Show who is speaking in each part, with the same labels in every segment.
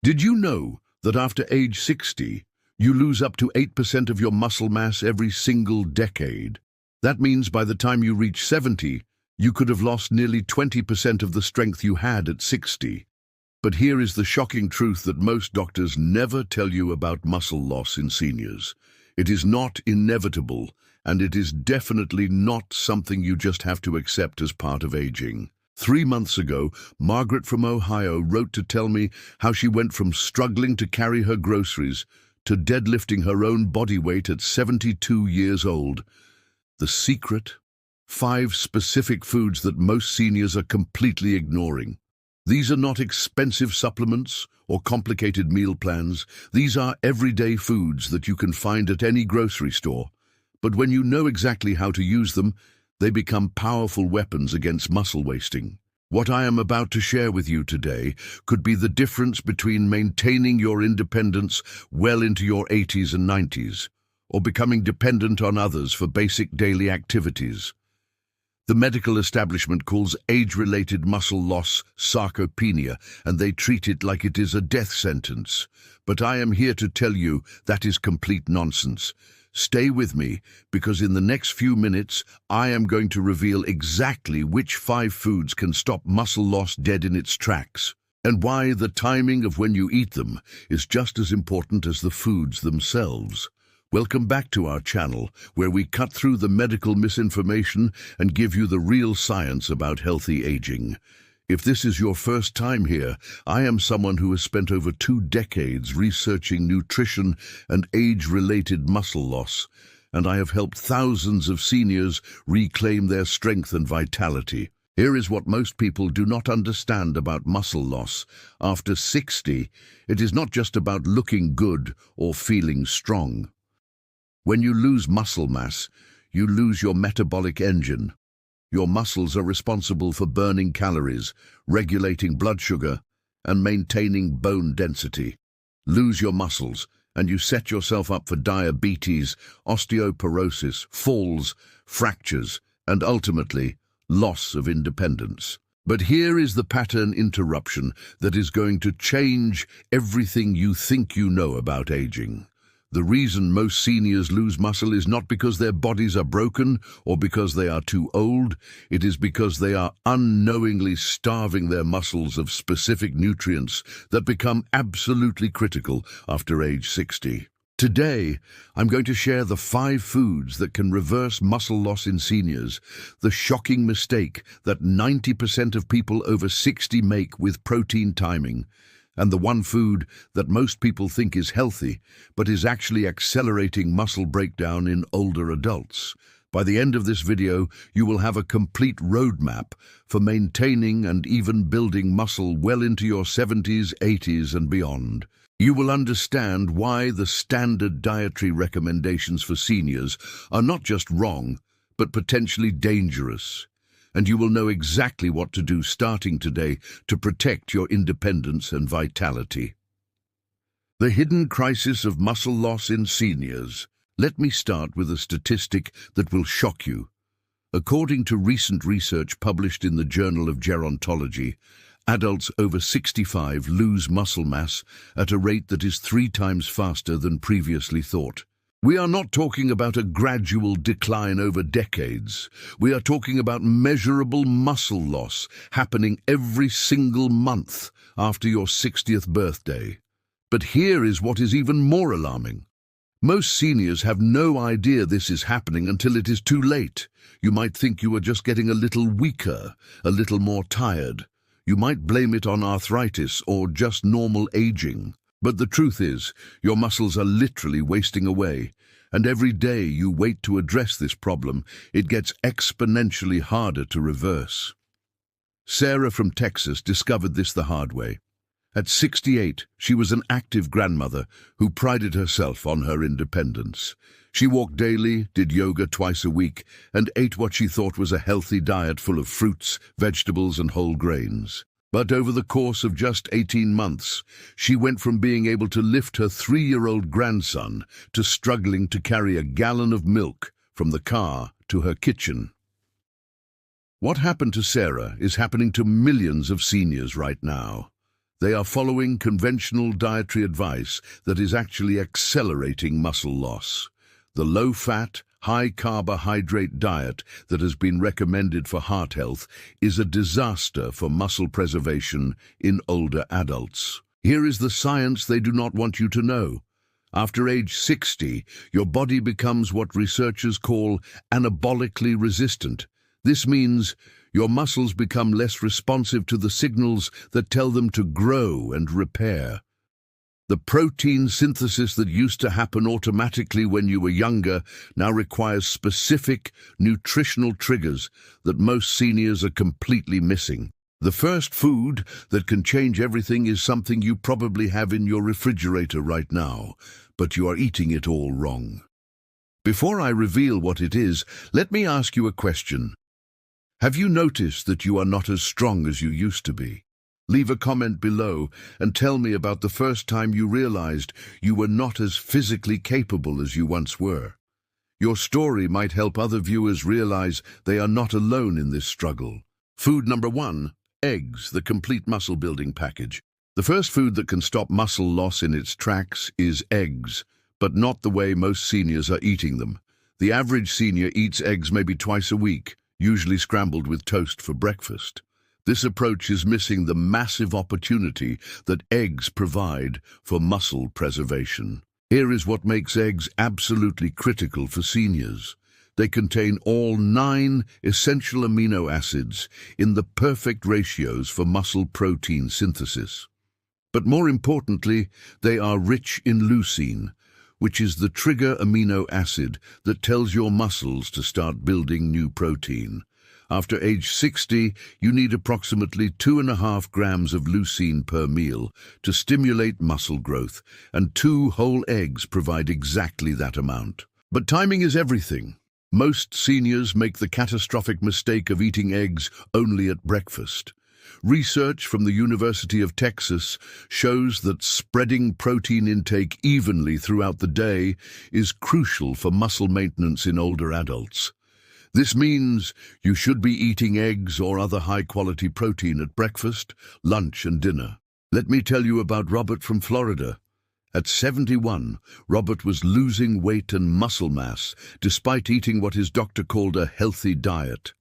Speaker 1: Did you know that after age 60, you lose up to 8% of your muscle mass every single decade? That means by the time you reach 70, you could have lost nearly 20% of the strength you had at 60. But here is the shocking truth that most doctors never tell you about muscle loss in seniors. It is not inevitable, and it is definitely not something you just have to accept as part of aging. 3 months ago, Margaret from Ohio wrote to tell me how she went from struggling to carry her groceries to deadlifting her own body weight at 72 years old. The secret? 5 specific foods that most seniors are completely ignoring. These are not expensive supplements or complicated meal plans. These are everyday foods that you can find at any grocery store. But when you know exactly how to use them, they become powerful weapons against muscle wasting. What I am about to share with you today could be the difference between maintaining your independence well into your 80s and 90s, or becoming dependent on others for basic daily activities. The medical establishment calls age-related muscle loss sarcopenia, and they treat it like it is a death sentence. But I am here to tell you that is complete nonsense. Stay with me, because in the next few minutes, I am going to reveal exactly which 5 foods can stop muscle loss dead in its tracks, and why the timing of when you eat them is just as important as the foods themselves. Welcome back to our channel, where we cut through the medical misinformation and give you the real science about healthy aging. If this is your first time here, I am someone who has spent over 2 decades researching nutrition and age-related muscle loss, and I have helped thousands of seniors reclaim their strength and vitality. Here is what most people do not understand about muscle loss. After 60, it is not just about looking good or feeling strong. When you lose muscle mass, you lose your metabolic engine. Your muscles are responsible for burning calories, regulating blood sugar, and maintaining bone density. Lose your muscles, and you set yourself up for diabetes, osteoporosis, falls, fractures, and ultimately, loss of independence. But here is the pattern interruption that is going to change everything you think you know about aging. The reason most seniors lose muscle is not because their bodies are broken or because they are too old. It is because they are unknowingly starving their muscles of specific nutrients that become absolutely critical after age 60. Today, I'm going to share the 5 foods that can reverse muscle loss in seniors, the shocking mistake that 90% of people over 60 make with protein timing, and the one food that most people think is healthy, but is actually accelerating muscle breakdown in older adults. By the end of this video, you will have a complete roadmap for maintaining and even building muscle well into your 70s, 80s, and beyond. You will understand why the standard dietary recommendations for seniors are not just wrong, but potentially dangerous. And you will know exactly what to do starting today to protect your independence and vitality. The hidden crisis of muscle loss in seniors. Let me start with a statistic that will shock you. According to recent research published in the Journal of Gerontology, adults over 65 lose muscle mass at a rate that is 3 times faster than previously thought. We are not talking about a gradual decline over decades. We are talking about measurable muscle loss happening every single month after your 60th birthday. But here is what is even more alarming. Most seniors have no idea this is happening until it is too late. You might think you are just getting a little weaker, a little more tired. You might blame it on arthritis or just normal aging. But the truth is, your muscles are literally wasting away, and every day you wait to address this problem, it gets exponentially harder to reverse. Sarah from Texas discovered this the hard way. At 68, she was an active grandmother who prided herself on her independence. She walked daily, did yoga twice a week, and ate what she thought was a healthy diet full of fruits, vegetables, and whole grains. But over the course of just 18 months, she went from being able to lift her 3-year-old grandson to struggling to carry a gallon of milk from the car to her kitchen. What happened to Sarah is happening to millions of seniors right now. They are following conventional dietary advice that is actually accelerating muscle loss. The low-fat, high-carbohydrate diet that has been recommended for heart health is a disaster for muscle preservation in older adults. Here is the science they do not want you to know. After age 60, your body becomes what researchers call anabolically resistant. This means your muscles become less responsive to the signals that tell them to grow and repair. The protein synthesis that used to happen automatically when you were younger now requires specific nutritional triggers that most seniors are completely missing. The first food that can change everything is something you probably have in your refrigerator right now, but you are eating it all wrong. Before I reveal what it is, let me ask you a question. Have you noticed that you are not as strong as you used to be? Leave a comment below and tell me about the first time you realized you were not as physically capable as you once were. Your story might help other viewers realize they are not alone in this struggle. Food number 1, eggs, the complete muscle building package. The first food that can stop muscle loss in its tracks is eggs, but not the way most seniors are eating them. The average senior eats eggs maybe twice a week, usually scrambled with toast for breakfast. This approach is missing the massive opportunity that eggs provide for muscle preservation. Here is what makes eggs absolutely critical for seniors. They contain all 9 essential amino acids in the perfect ratios for muscle protein synthesis. But more importantly, they are rich in leucine, which is the trigger amino acid that tells your muscles to start building new protein. After age 60, you need approximately 2.5 grams of leucine per meal to stimulate muscle growth, and 2 whole eggs provide exactly that amount. But timing is everything. Most seniors make the catastrophic mistake of eating eggs only at breakfast. Research from the University of Texas shows that spreading protein intake evenly throughout the day is crucial for muscle maintenance in older adults. This means you should be eating eggs or other high-quality protein at breakfast, lunch, and dinner. Let me tell you about Robert from Florida. At 71, Robert was losing weight and muscle mass despite eating what his doctor called a healthy diet.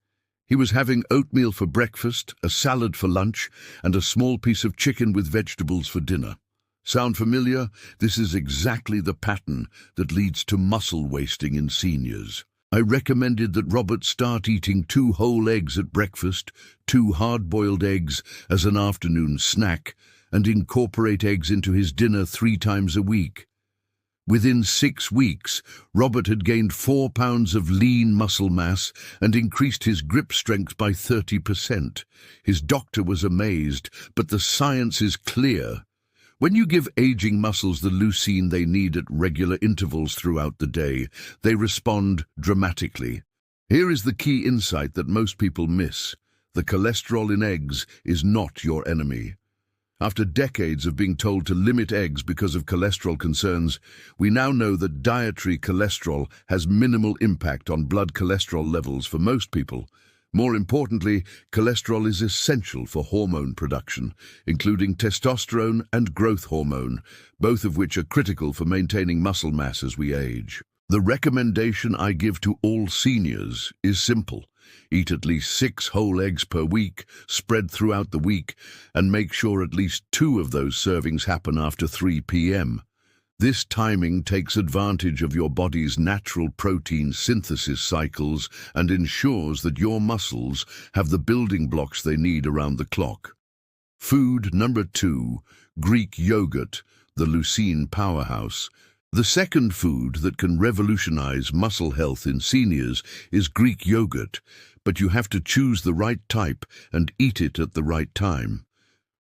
Speaker 1: He was having oatmeal for breakfast, a salad for lunch, and a small piece of chicken with vegetables for dinner. Sound familiar? This is exactly the pattern that leads to muscle wasting in seniors. I recommended that Robert start eating 2 whole eggs at breakfast, 2 hard-boiled eggs as an afternoon snack, and incorporate eggs into his dinner 3 times a week. Within 6 weeks, Robert had gained 4 pounds of lean muscle mass and increased his grip strength by 30%. His doctor was amazed, but the science is clear. When you give aging muscles the leucine they need at regular intervals throughout the day, they respond dramatically. Here is the key insight that most people miss. The cholesterol in eggs is not your enemy. After decades of being told to limit eggs because of cholesterol concerns, we now know that dietary cholesterol has minimal impact on blood cholesterol levels for most people. More importantly, cholesterol is essential for hormone production, including testosterone and growth hormone, both of which are critical for maintaining muscle mass as we age. The recommendation I give to all seniors is simple. Eat at least 6 whole eggs per week, spread throughout the week, and make sure at least 2 of those servings happen after 3 p.m. This timing takes advantage of your body's natural protein synthesis cycles and ensures that your muscles have the building blocks they need around the clock. Food number 2, Greek yogurt, the leucine powerhouse. The second food that can revolutionize muscle health in seniors is Greek yogurt, but you have to choose the right type and eat it at the right time.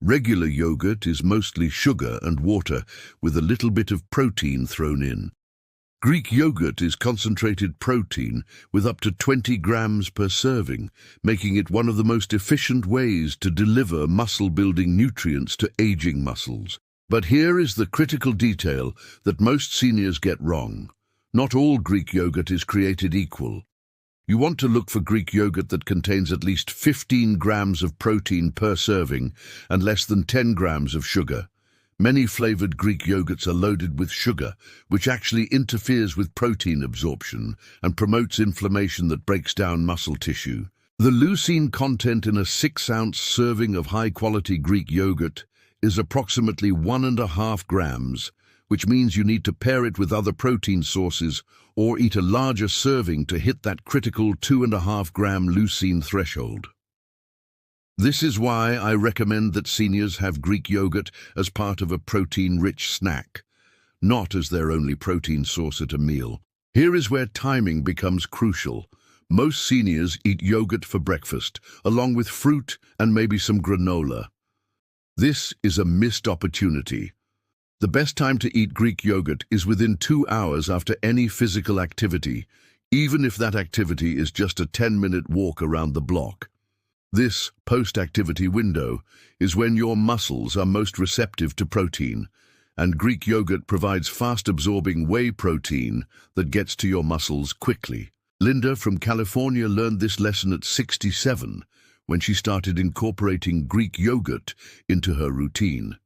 Speaker 1: Regular yogurt is mostly sugar and water with a little bit of protein thrown in. Greek yogurt is concentrated protein with up to 20 grams per serving, making it one of the most efficient ways to deliver muscle-building nutrients to aging muscles. But here is the critical detail that most seniors get wrong. Not all Greek yogurt is created equal. You want to look for Greek yogurt that contains at least 15 grams of protein per serving and less than 10 grams of sugar. Many flavored Greek yogurts are loaded with sugar, which actually interferes with protein absorption and promotes inflammation that breaks down muscle tissue. The leucine content in a 6-ounce serving of high-quality Greek yogurt is approximately 1.5 grams, which means you need to pair it with other protein sources or eat a larger serving to hit that critical 2.5-gram leucine threshold. This is why I recommend that seniors have Greek yogurt as part of a protein-rich snack, not as their only protein source at a meal. Here is where timing becomes crucial. Most seniors eat yogurt for breakfast, along with fruit and maybe some granola. This is a missed opportunity. The best time to eat Greek yogurt is within 2 hours after any physical activity, even if that activity is just a 10-minute walk around the block. This post-activity window is when your muscles are most receptive to protein, and Greek yogurt provides fast-absorbing whey protein that gets to your muscles quickly. Linda from California learned this lesson at 67 when she started incorporating Greek yogurt into her routine.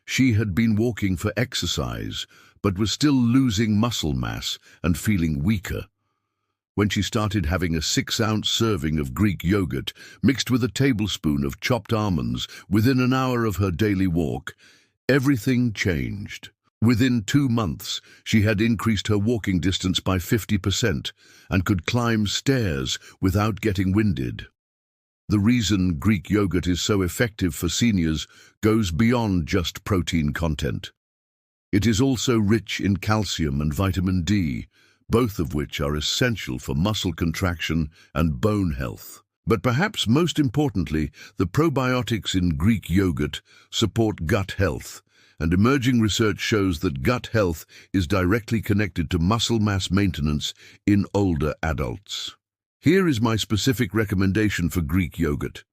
Speaker 1: She had been walking for exercise, but was still losing muscle mass and feeling weaker. When she started having a 6-ounce serving of Greek yogurt mixed with a tablespoon of chopped almonds within an hour of her daily walk, everything changed. Within 2 months, she had increased her walking distance by 50% and could climb stairs without getting winded. The reason Greek yogurt is so effective for seniors goes beyond just protein content. It is also rich in calcium and vitamin D, both of which are essential for muscle contraction and bone health. But perhaps most importantly, the probiotics in Greek yogurt support gut health, and emerging research shows that gut health is directly connected to muscle mass maintenance in older adults. Here is my specific recommendation for Greek yogurt.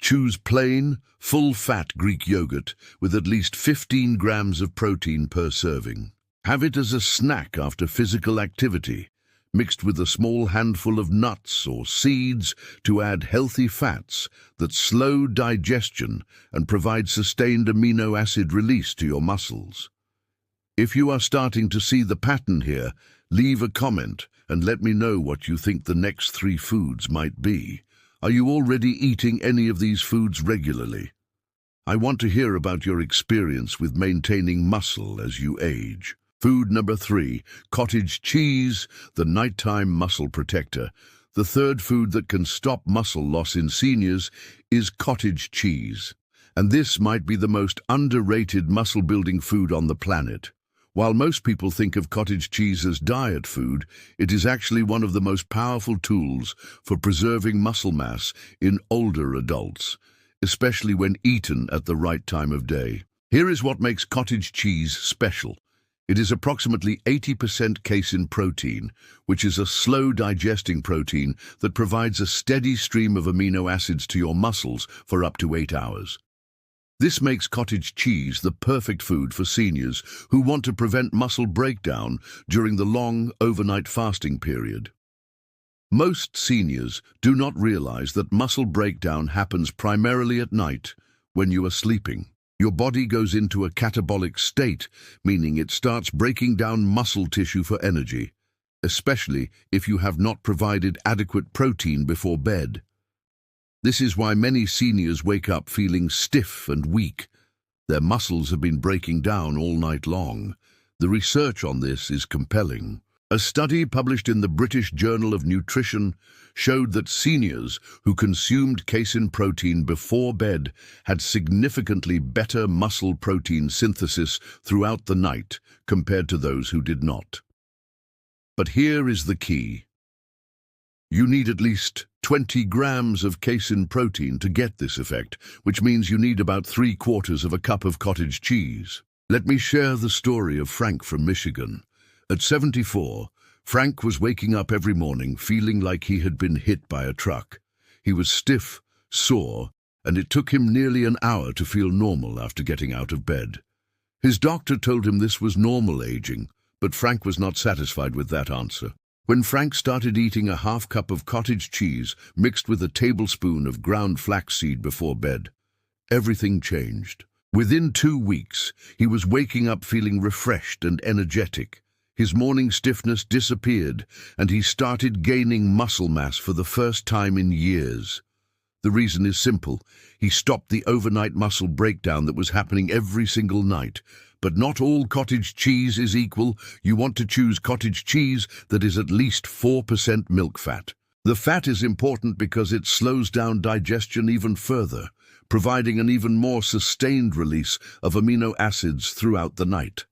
Speaker 1: Choose plain, full-fat Greek yogurt with at least 15 grams of protein per serving. Have it as a snack after physical activity, mixed with a small handful of nuts or seeds to add healthy fats that slow digestion and provide sustained amino acid release to your muscles. If you are starting to see the pattern here, leave a comment and let me know what you think the next 3 foods might be. Are you already eating any of these foods regularly? I want to hear about your experience with maintaining muscle as you age. Food number 3, cottage cheese, the nighttime muscle protector. The third food that can stop muscle loss in seniors is cottage cheese. And this might be the most underrated muscle-building food on the planet. While most people think of cottage cheese as diet food, it is actually one of the most powerful tools for preserving muscle mass in older adults, especially when eaten at the right time of day. Here is what makes cottage cheese special. It is approximately 80% casein protein, which is a slow-digesting protein that provides a steady stream of amino acids to your muscles for up to 8 hours. This makes cottage cheese the perfect food for seniors who want to prevent muscle breakdown during the long overnight fasting period. Most seniors do not realize that muscle breakdown happens primarily at night when you are sleeping. Your body goes into a catabolic state, meaning it starts breaking down muscle tissue for energy, especially if you have not provided adequate protein before bed. This is why many seniors wake up feeling stiff and weak. Their muscles have been breaking down all night long. The research on this is compelling. A study published in the British Journal of Nutrition showed that seniors who consumed casein protein before bed had significantly better muscle protein synthesis throughout the night compared to those who did not. But here is the key. You need at least 20 grams of casein protein to get this effect, which means you need about 3/4 of a cup of cottage cheese. Let me share the story of Frank from Michigan. At 74, Frank was waking up every morning feeling like he had been hit by a truck. He was stiff, sore, and it took him nearly an hour to feel normal after getting out of bed. His doctor told him this was normal aging, but Frank was not satisfied with that answer. When Frank started eating a half cup of cottage cheese mixed with a tablespoon of ground flaxseed before bed, everything changed. Within 2 weeks, he was waking up feeling refreshed and energetic. His morning stiffness disappeared, and he started gaining muscle mass for the first time in years. The reason is simple. He stopped the overnight muscle breakdown that was happening every single night. But not all cottage cheese is equal. You want to choose cottage cheese that is at least 4% milk fat. The fat is important because it slows down digestion even further, providing an even more sustained release of amino acids throughout the night.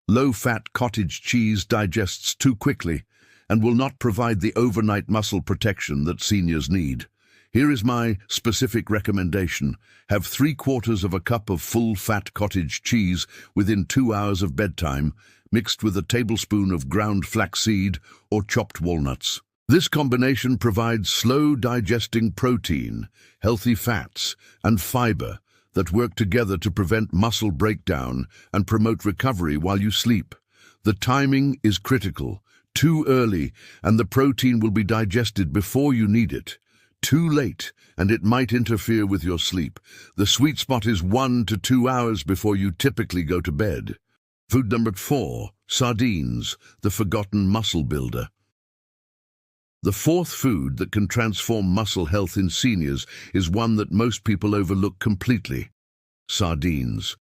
Speaker 1: Low-fat cottage cheese digests too quickly and will not provide the overnight muscle protection that seniors need. Here is my specific recommendation. Have 3/4 of a cup of full-fat cottage cheese within 2 hours of bedtime, mixed with a tablespoon of ground flaxseed or chopped walnuts. This combination provides slow-digesting protein, healthy fats, and fiber that work together to prevent muscle breakdown and promote recovery while you sleep. The timing is critical. Too early, and the protein will be digested before you need it. Too late, and it might interfere with your sleep. The sweet spot is 1 to 2 hours before you typically go to bed. Food number 4, sardines, the forgotten muscle builder. The fourth food that can transform muscle health in seniors is one that most people overlook completely: sardines.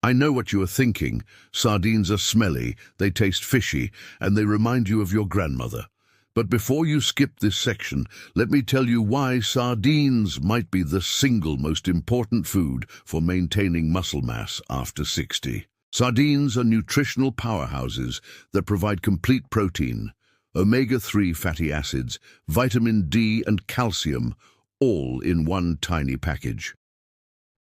Speaker 1: I know what you are thinking. Sardines are smelly, they taste fishy, and they remind you of your grandmother. But before you skip this section, let me tell you why sardines might be the single most important food for maintaining muscle mass after 60. Sardines are nutritional powerhouses that provide complete protein, omega-3 fatty acids, vitamin D and calcium, all in one tiny package.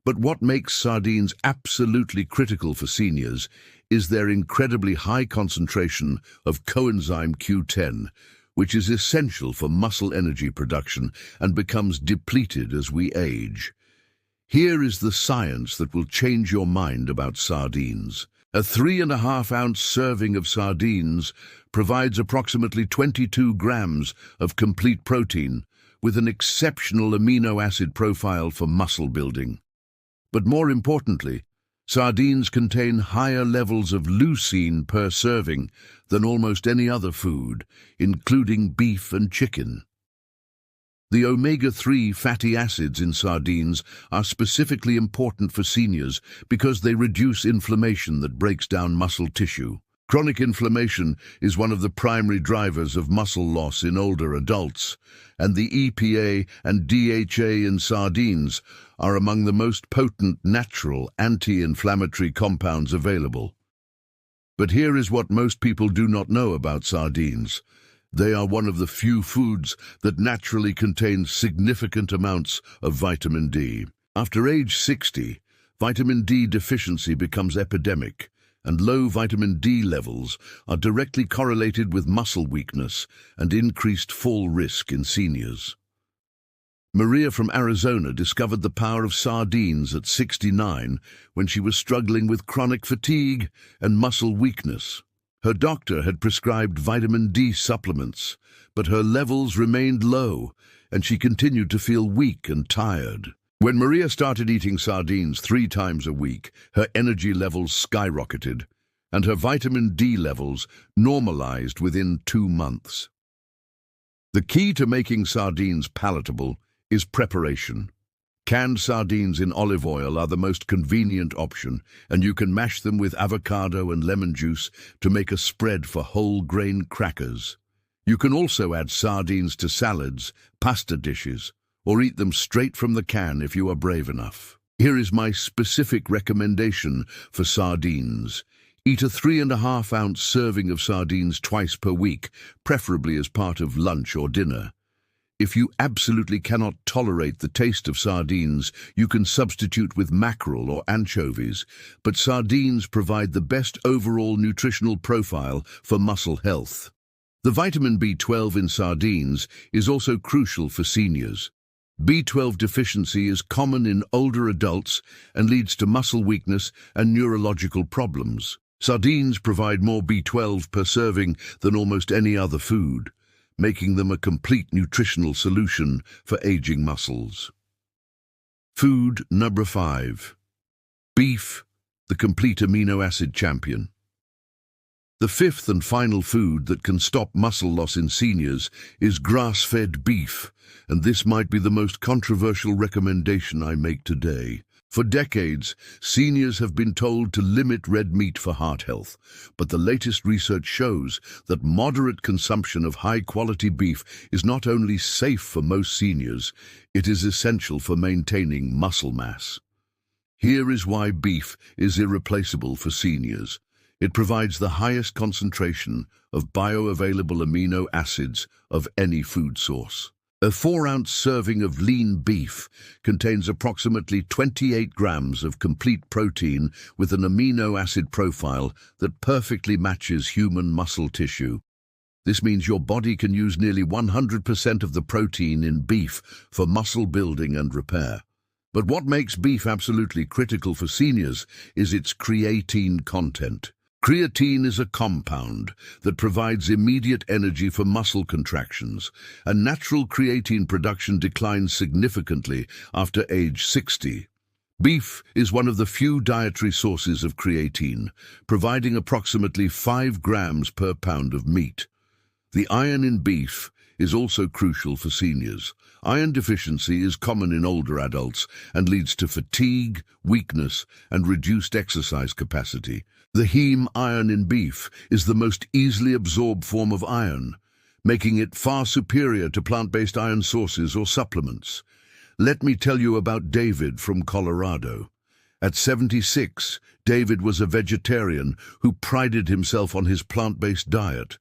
Speaker 1: But what makes sardines absolutely critical for seniors is their incredibly high concentration of coenzyme Q10, which is essential for muscle energy production and becomes depleted as we age. Here is the science that will change your mind about sardines. A 3.5-ounce serving of sardines provides approximately 22 grams of complete protein with an exceptional amino acid profile for muscle building. But more importantly, sardines contain higher levels of leucine per serving than almost any other food, including beef and chicken. The omega-3 fatty acids in sardines are specifically important for seniors because they reduce inflammation that breaks down muscle tissue. Chronic inflammation is one of the primary drivers of muscle loss in older adults, and the EPA and DHA in sardines are among the most potent natural anti-inflammatory compounds available. But here is what most people do not know about sardines. They are one of the few foods that naturally contain significant amounts of vitamin D. After age 60, vitamin D deficiency becomes epidemic, and low vitamin D levels are directly correlated with muscle weakness and increased fall risk in seniors. Maria from Arizona discovered the power of sardines at 69 when she was struggling with chronic fatigue and muscle weakness. Her doctor had prescribed vitamin D supplements, but her levels remained low, and she continued to feel weak and tired. When Maria started eating sardines 3 times a week, her energy levels skyrocketed, and her vitamin D levels normalized within 2 months. The key to making sardines palatable is preparation. Canned sardines in olive oil are the most convenient option, and you can mash them with avocado and lemon juice to make a spread for whole grain crackers. You can also add sardines to salads, pasta dishes, or eat them straight from the can if you are brave enough. Here is my specific recommendation for sardines. Eat a 3.5-ounce serving of sardines twice per week, preferably as part of lunch or dinner. If you absolutely cannot tolerate the taste of sardines, you can substitute with mackerel or anchovies, but sardines provide the best overall nutritional profile for muscle health. The vitamin B12 in sardines is also crucial for seniors. B12 deficiency is common in older adults and leads to muscle weakness and neurological problems. Sardines provide more B12 per serving than almost any other food, making them a complete nutritional solution for aging muscles. Food number 5. Beef, the complete amino acid champion. The fifth and final food that can stop muscle loss in seniors is grass-fed beef, and this might be the most controversial recommendation I make today. For decades, seniors have been told to limit red meat for heart health, but the latest research shows that moderate consumption of high-quality beef is not only safe for most seniors, it is essential for maintaining muscle mass. Here is why beef is irreplaceable for seniors. It provides the highest concentration of bioavailable amino acids of any food source. A 4-ounce serving of lean beef contains approximately 28 grams of complete protein with an amino acid profile that perfectly matches human muscle tissue. This means your body can use nearly 100% of the protein in beef for muscle building and repair. But what makes beef absolutely critical for seniors is its creatine content. Creatine is a compound that provides immediate energy for muscle contractions, and natural creatine production declines significantly after age 60. Beef is one of the few dietary sources of creatine, providing approximately 5 grams per pound of meat. The iron in beef is also crucial for seniors. Iron deficiency is common in older adults and leads to fatigue, weakness, and reduced exercise capacity. The heme iron in beef is the most easily absorbed form of iron, making it far superior to plant-based iron sources or supplements. Let me tell you about David from Colorado. At 76, David was a vegetarian who prided himself on his plant-based diet.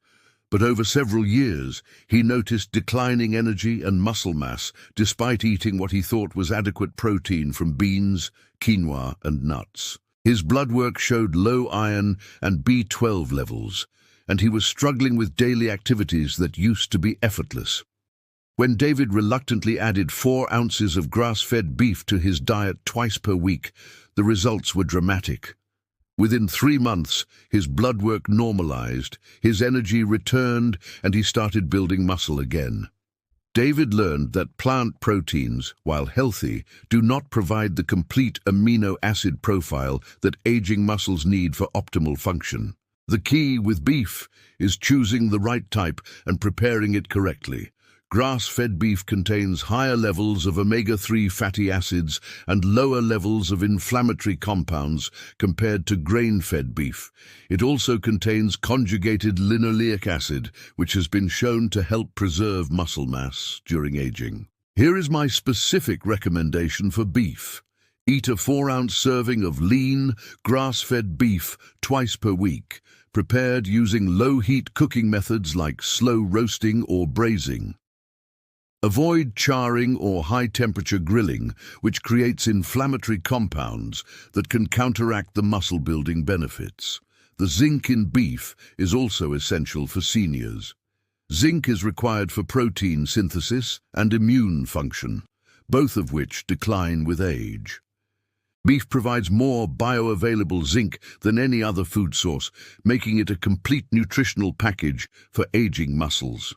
Speaker 1: But over several years, he noticed declining energy and muscle mass despite eating what he thought was adequate protein from beans, quinoa, and nuts. His blood work showed low iron and B12 levels, and he was struggling with daily activities that used to be effortless. When David reluctantly added 4 ounces of grass-fed beef to his diet twice per week, the results were dramatic. Within 3 months, his blood work normalized, his energy returned, and he started building muscle again. David learned that plant proteins, while healthy, do not provide the complete amino acid profile that aging muscles need for optimal function. The key with beef is choosing the right type and preparing it correctly. Grass-fed beef contains higher levels of omega-3 fatty acids and lower levels of inflammatory compounds compared to grain-fed beef. It also contains conjugated linoleic acid, which has been shown to help preserve muscle mass during aging. Here is my specific recommendation for beef. Eat a 4-ounce serving of lean, grass-fed beef twice per week, prepared using low-heat cooking methods like slow roasting or braising. Avoid charring or high-temperature grilling, which creates inflammatory compounds that can counteract the muscle-building benefits. The zinc in beef is also essential for seniors. Zinc is required for protein synthesis and immune function, both of which decline with age. Beef provides more bioavailable zinc than any other food source, making it a complete nutritional package for aging muscles.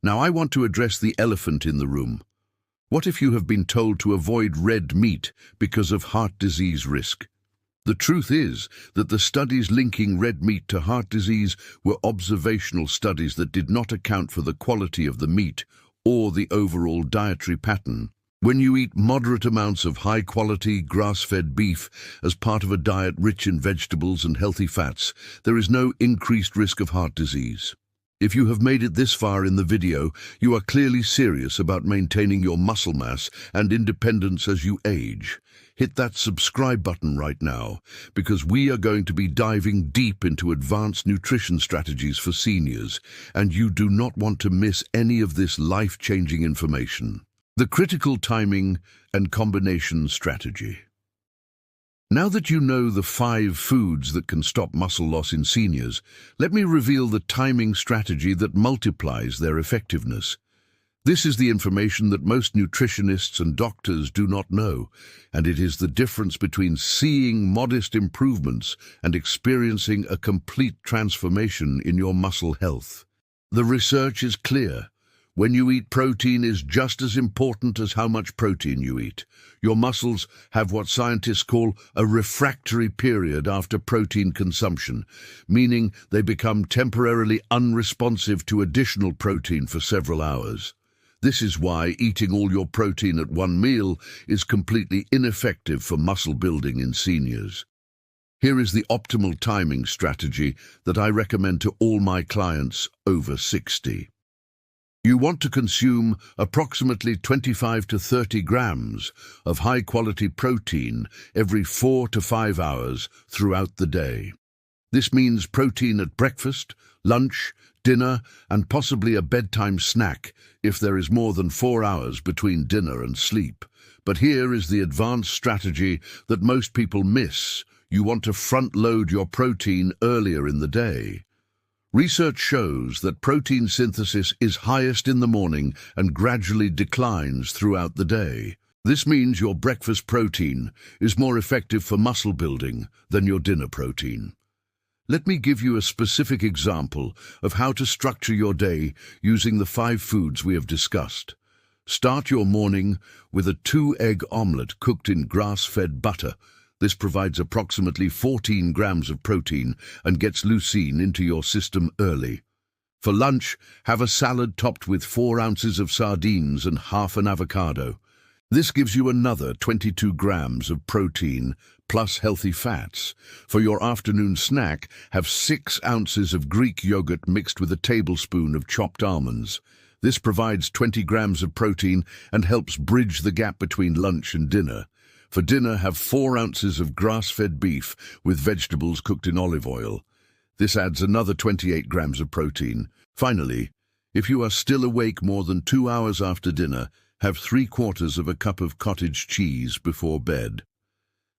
Speaker 1: Now I want to address the elephant in the room. What if you have been told to avoid red meat because of heart disease risk? The truth is that the studies linking red meat to heart disease were observational studies that did not account for the quality of the meat or the overall dietary pattern. When you eat moderate amounts of high-quality, grass-fed beef as part of a diet rich in vegetables and healthy fats, there is no increased risk of heart disease. If you have made it this far in the video, you are clearly serious about maintaining your muscle mass and independence as you age. Hit that subscribe button right now, because we are going to be diving deep into advanced nutrition strategies for seniors, and you do not want to miss any of this life-changing information. The critical timing and combination strategy. Now that you know the 5 foods that can stop muscle loss in seniors, let me reveal the timing strategy that multiplies their effectiveness. This is the information that most nutritionists and doctors do not know, and it is the difference between seeing modest improvements and experiencing a complete transformation in your muscle health. The research is clear. When you eat protein is just as important as how much protein you eat. Your muscles have what scientists call a refractory period after protein consumption, meaning they become temporarily unresponsive to additional protein for several hours. This is why eating all your protein at one meal is completely ineffective for muscle building in seniors. Here is the optimal timing strategy that I recommend to all my clients over 60. You want to consume approximately 25 to 30 grams of high-quality protein every 4 to 5 hours throughout the day. This means protein at breakfast, lunch, dinner, and possibly a bedtime snack if there is more than 4 hours between dinner and sleep. But here is the advanced strategy that most people miss. You want to front-load your protein earlier in the day. Research shows that protein synthesis is highest in the morning and gradually declines throughout the day. This means your breakfast protein is more effective for muscle building than your dinner protein. Let me give you a specific example of how to structure your day using the 5 foods we have discussed. Start your morning with a 2-egg omelette cooked in grass-fed butter. This provides approximately 14 grams of protein and gets leucine into your system early. For lunch, have a salad topped with 4 ounces of sardines and half an avocado. This gives you another 22 grams of protein plus healthy fats. For your afternoon snack, have 6 ounces of Greek yogurt mixed with a tablespoon of chopped almonds. This provides 20 grams of protein and helps bridge the gap between lunch and dinner. For dinner, have 4 ounces of grass-fed beef with vegetables cooked in olive oil. This adds another 28 grams of protein. Finally, if you are still awake more than 2 hours after dinner, have 3/4 of a cup of cottage cheese before bed.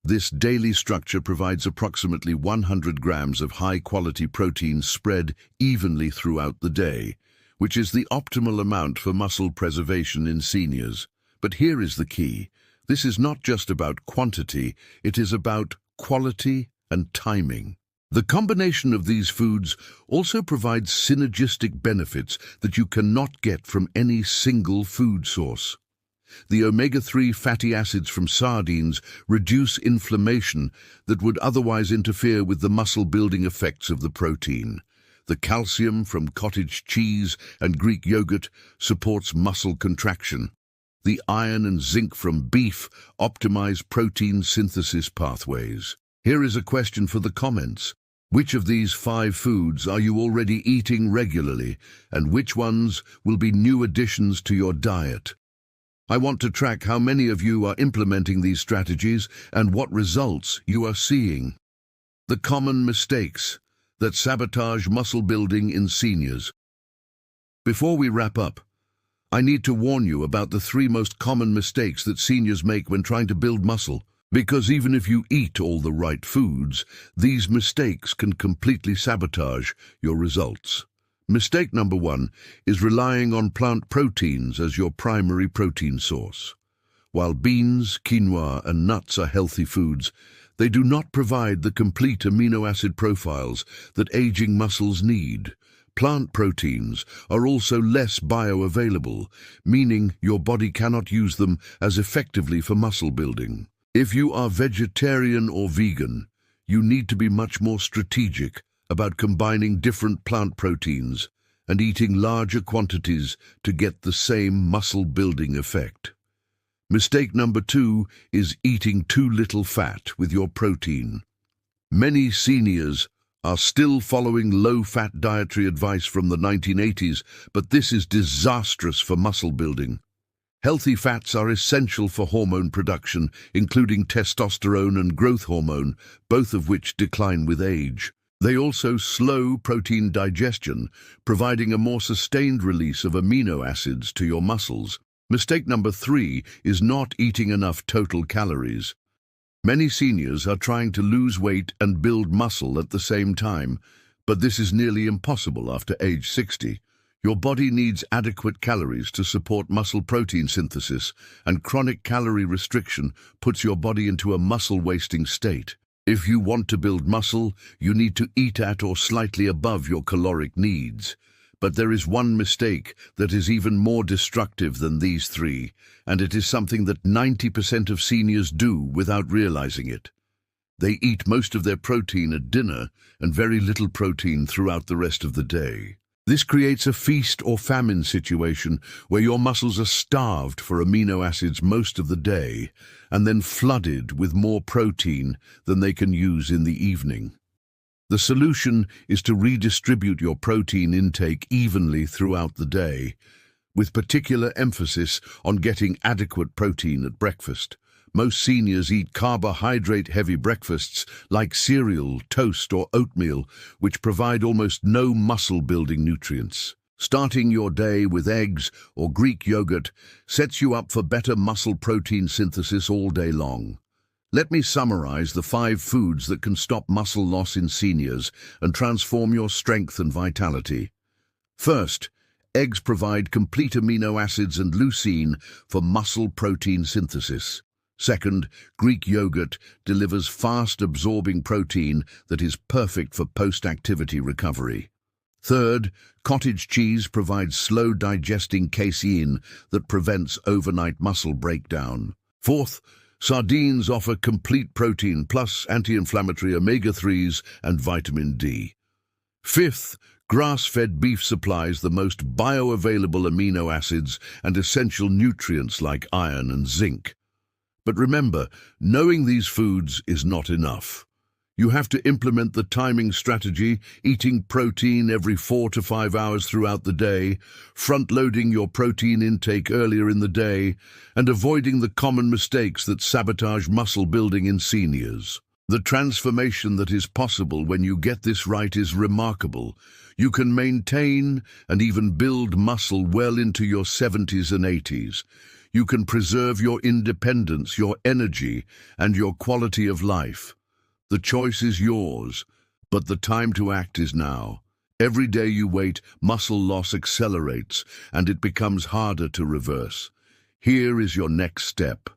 Speaker 1: This daily structure provides approximately 100 grams of high-quality protein spread evenly throughout the day, which is the optimal amount for muscle preservation in seniors. But here is the key. This is not just about quantity, it is about quality and timing. The combination of these foods also provides synergistic benefits that you cannot get from any single food source. The omega-3 fatty acids from sardines reduce inflammation that would otherwise interfere with the muscle-building effects of the protein. The calcium from cottage cheese and Greek yogurt supports muscle contraction. The iron and zinc from beef optimize protein synthesis pathways. Here is a question for the comments. Which of these 5 foods are you already eating regularly, and which ones will be new additions to your diet? I want to track how many of you are implementing these strategies and what results you are seeing. The common mistakes that sabotage muscle building in seniors. Before we wrap up, I need to warn you about the 3 most common mistakes that seniors make when trying to build muscle, because even if you eat all the right foods, these mistakes can completely sabotage your results. Mistake number 1 is relying on plant proteins as your primary protein source. While beans, quinoa, and nuts are healthy foods, they do not provide the complete amino acid profiles that aging muscles need. Plant proteins are also less bioavailable, meaning your body cannot use them as effectively for muscle building. If you are vegetarian or vegan, you need to be much more strategic about combining different plant proteins and eating larger quantities to get the same muscle-building effect. Mistake number 2 is eating too little fat with your protein. Many seniors are still following low-fat dietary advice from the 1980s, but this is disastrous for muscle building. Healthy fats are essential for hormone production, including testosterone and growth hormone, both of which decline with age. They also slow protein digestion, providing a more sustained release of amino acids to your muscles. Mistake number 3 is not eating enough total calories. Many seniors are trying to lose weight and build muscle at the same time, but this is nearly impossible after age 60. Your body needs adequate calories to support muscle protein synthesis, and chronic calorie restriction puts your body into a muscle-wasting state. If you want to build muscle, you need to eat at or slightly above your caloric needs. But there is one mistake that is even more destructive than these three, and it is something that 90% of seniors do without realizing it. They eat most of their protein at dinner and very little protein throughout the rest of the day. This creates a feast or famine situation where your muscles are starved for amino acids most of the day and then flooded with more protein than they can use in the evening. The solution is to redistribute your protein intake evenly throughout the day, with particular emphasis on getting adequate protein at breakfast. Most seniors eat carbohydrate-heavy breakfasts like cereal, toast, or oatmeal, which provide almost no muscle-building nutrients. Starting your day with eggs or Greek yogurt sets you up for better muscle protein synthesis all day long. Let me summarize the 5 foods that can stop muscle loss in seniors and transform your strength and vitality. First, eggs provide complete amino acids and leucine for muscle protein synthesis. Second, Greek yogurt delivers fast-absorbing protein that is perfect for post-activity recovery. Third, cottage cheese provides slow-digesting casein that prevents overnight muscle breakdown. Fourth, sardines offer complete protein plus anti-inflammatory omega-3s and vitamin D. Fifth, grass-fed beef supplies the most bioavailable amino acids and essential nutrients like iron and zinc. But remember, knowing these foods is not enough. You have to implement the timing strategy, eating protein every 4 to 5 hours throughout the day, front-loading your protein intake earlier in the day, and avoiding the common mistakes that sabotage muscle building in seniors. The transformation that is possible when you get this right is remarkable. You can maintain and even build muscle well into your 70s and 80s. You can preserve your independence, your energy, and your quality of life. The choice is yours, but the time to act is now. Every day you wait, muscle loss accelerates, and it becomes harder to reverse. Here is your next step.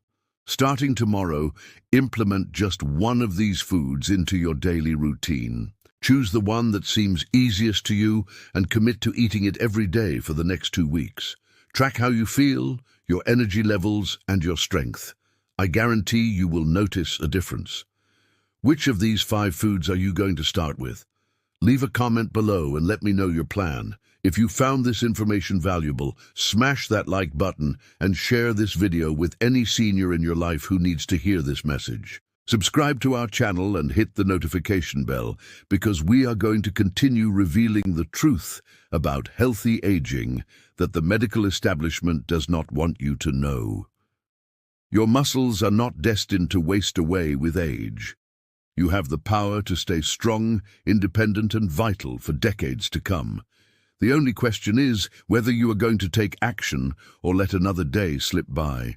Speaker 1: Starting tomorrow, implement just one of these foods into your daily routine. Choose the one that seems easiest to you and commit to eating it every day for the next 2 weeks. Track how you feel, your energy levels, and your strength. I guarantee you will notice a difference. Which of these 5 foods are you going to start with? Leave a comment below and let me know your plan. If you found this information valuable, smash that like button and share this video with any senior in your life who needs to hear this message. Subscribe to our channel and hit the notification bell because we are going to continue revealing the truth about healthy aging that the medical establishment does not want you to know. Your muscles are not destined to waste away with age. You have the power to stay strong, independent, and vital for decades to come. The only question is whether you are going to take action or let another day slip by.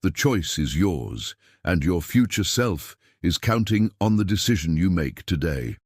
Speaker 1: The choice is yours, and your future self is counting on the decision you make today.